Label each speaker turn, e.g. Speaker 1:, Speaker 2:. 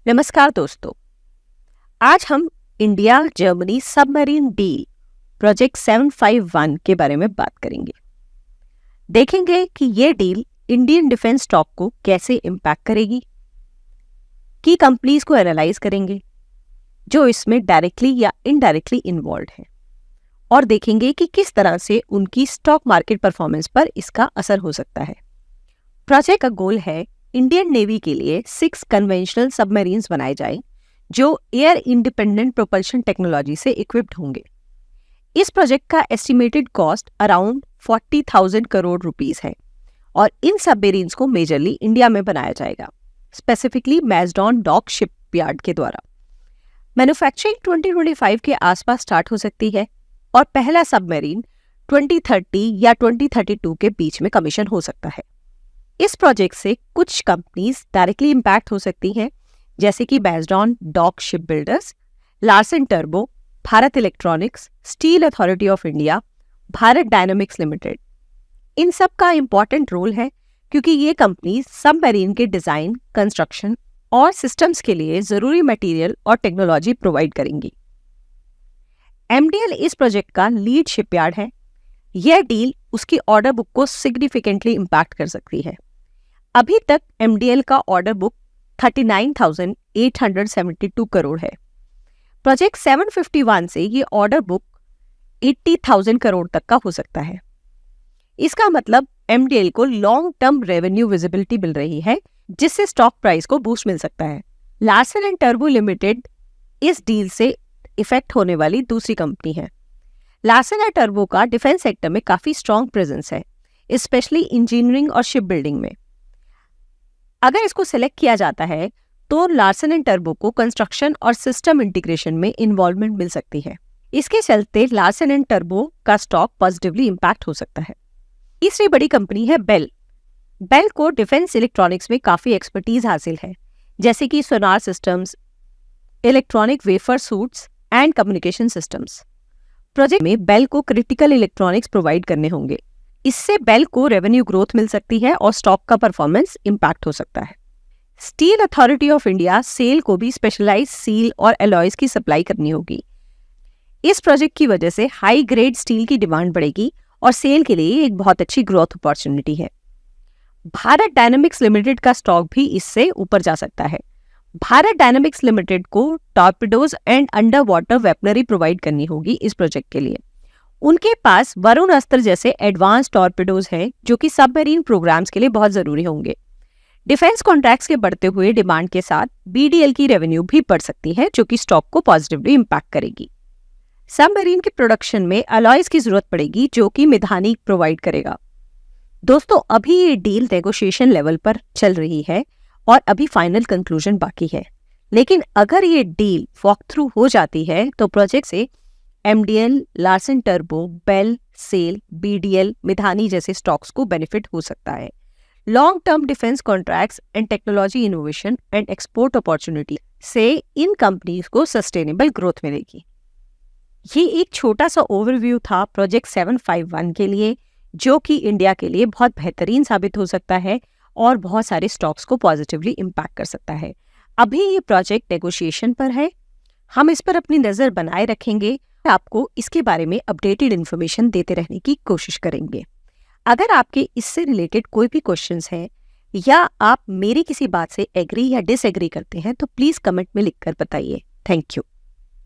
Speaker 1: नमस्कार दोस्तों, आज हम India Germany submarine deal project 751 के बारे में बात करेंगे। देखेंगे कि ये डील इंडियन डिफेंस स्टॉक को कैसे इम्पैक्ट करेगी, की कंपनीज को एनालाइज करेंगे जो इसमें डायरेक्टली या इनडायरेक्टली इन्वॉल्व हैं और देखेंगे कि किस तरह से उनकी स्टॉक मार्केट परफॉर्मेंस पर इसका असर हो सकता है। प्रोजेक्ट का गोल है इंडियन नेवी के लिए 6 कन्वेंशनल सबमरीन्स बनाए जाएं जो एयर इंडिपेंडेंट प्रोपल्शन टेक्नोलॉजी से इक्विप्ड होंगे। इस प्रोजेक्ट का estimated cost around 40,000 crore rupees है और इन सबमरीन्स को मेजरली इंडिया में बनाया जाएगा, स्पेसिफिकली मैजडॉन डॉक शिपयार्ड के द्वारा। मैन्युफैक्चरिंग 2025 के आसपास स्टार्ट हो सकती है और पहला सबमरीन 2030 या 2032 के बीच में कमीशन हो सकता है। इस प्रोजेक्ट से कुछ कंपनीज डायरेक्टली इम्पैक्ट हो सकती हैं, जैसे कि Mazagon dock ship builders, Larsen टर्बो, Bharat electronics, steel authority of India, Bharat dynamics limited. इन सब का इम्पॉर्टेंट रोल है क्योंकि ये कंपनीज सबमरीन के डिजाइन, कंस्ट्रक्शन और सिस्टम्स के लिए जरूरी मटेरियल और टेक्नोलॉजी प्रोवाइड करेंगी। एमडीएल इस प्रोजेक्ट का लीड शिपयार्ड है। यह डील उसकी ऑर्डर बुक को सिग्निफिकेंटली इम्पैक्ट कर सकती है। अभी तक एमडीएल का ऑर्डर बुक 39,872 करोड़ है। प्रोजेक्ट 751 से ये ऑर्डर बुक 80,000 करोड़ तक का हो सकता है। इसका मतलब एमडीएल को लॉन्ग टर्म रेवेन्यू विजिबिलिटी मिल रही है, जिससे स्टॉक प्राइस को बूस्ट मिल सकता है। लार्सन एंड टर्बो लिमिटेड इस डील से इफेक्ट होने वाली दूसरी कंपनी है। लार्सन एंड टर्बो का डिफेंस सेक्टर में काफी स्ट्रॉन्ग प्रेजेंस है, स्पेशली इंजीनियरिंग और शिप बिल्डिंग में। अगर इसको सिलेक्ट किया जाता है तो लार्सन एंड टर्बो को कंस्ट्रक्शन और सिस्टम इंटीग्रेशन में इन्वॉल्वमेंट मिल सकती है। इसके चलते लार्सन एंड टर्बो का स्टॉक पॉजिटिवली इम्पैक्ट हो सकता है। तीसरी बड़ी कंपनी है बेल। बेल को डिफेंस इलेक्ट्रॉनिक्स में काफी एक्सपर्टीज हासिल है, जैसे कि sonar systems, electronic warfare suites and communication systems. Project में बेल को क्रिटिकल इलेक्ट्रॉनिक्स प्रोवाइड करने होंगे। इससे बेल को रेवेन्यू ग्रोथ मिल सकती है और स्टॉक का परफॉर्मेंस इम्पैक्ट हो सकता है। Steel authority of India SAIL को भी स्पेशलाइज्ड स्टील और एलॉयज की सप्लाई करनी होगी। इस प्रोजेक्ट की वजह से हाई ग्रेड स्टील की डिमांड बढ़ेगी और सेल के लिए एक बहुत अच्छी ग्रोथ अपॉर्चुनिटी है। भारत डायनामिक्स लिमिटेड का स्टॉक भी इससे ऊपर जा सकता है। भारत डायनामिक्स लिमिटेड को torpedoes and underwater weaponry provide करनी होगी इस प्रोजेक्ट के लिए। उनके पास वरुण अस्त्र जैसे एडवांस टॉर्पिडोज हैं जो कि सबमरीन प्रोग्राम्स के लिए बहुत जरूरी होंगे। डिफेंस कॉन्ट्रैक्ट्स के बढ़ते हुए डिमांड के साथ बीडीएल की रेवेन्यू भी बढ़ सकती है, जो कि स्टॉक को पॉजिटिवली इम्पैक्ट करेगी। सबमरीन के प्रोडक्शन में अलॉयज की जरूरत पड़ेगी, जो कि मिधानी प्रोवाइड करेगा। दोस्तों, अभी ये डील नेगोशिएशन लेवल पर चल रही है और अभी फाइनल कंक्लूजन बाकी है, लेकिन अगर ये डील वॉक थ्रू हो जाती है तो प्रोजेक्ट से एमडीएल, लार्सन टर्बो, बेल, सेल, बीडीएल, मिधानी जैसे स्टॉक्स को बेनिफिट हो सकता है। Long term defence contracts and technology innovation and export opportunity से इन कंपनीज को सस्टेनेबल ग्रोथ मिलेगी। ये एक छोटा सा ओवरव्यू था प्रोजेक्ट 751 के लिए, जो कि इंडिया के लिए बहुत बेहतरीन साबित हो सकता है और बहुत सारे स्टॉक्स को पॉजिटिवली इम्पैक्ट कर सकता है। अभी ये प्रोजेक्ट नेगोशिएशन पर है, हम इस पर अपनी नजर बनाए रखेंगे, आपको इसके बारे में अपडेटेड इन्फॉर्मेशन देते रहने की कोशिश करेंगे। अगर आपके इससे रिलेटेड कोई भी क्वेश्चंस हैं या आप मेरी किसी बात से एग्री या डिसएग्री करते हैं तो प्लीज कमेंट में लिखकर बताइए। Thank you.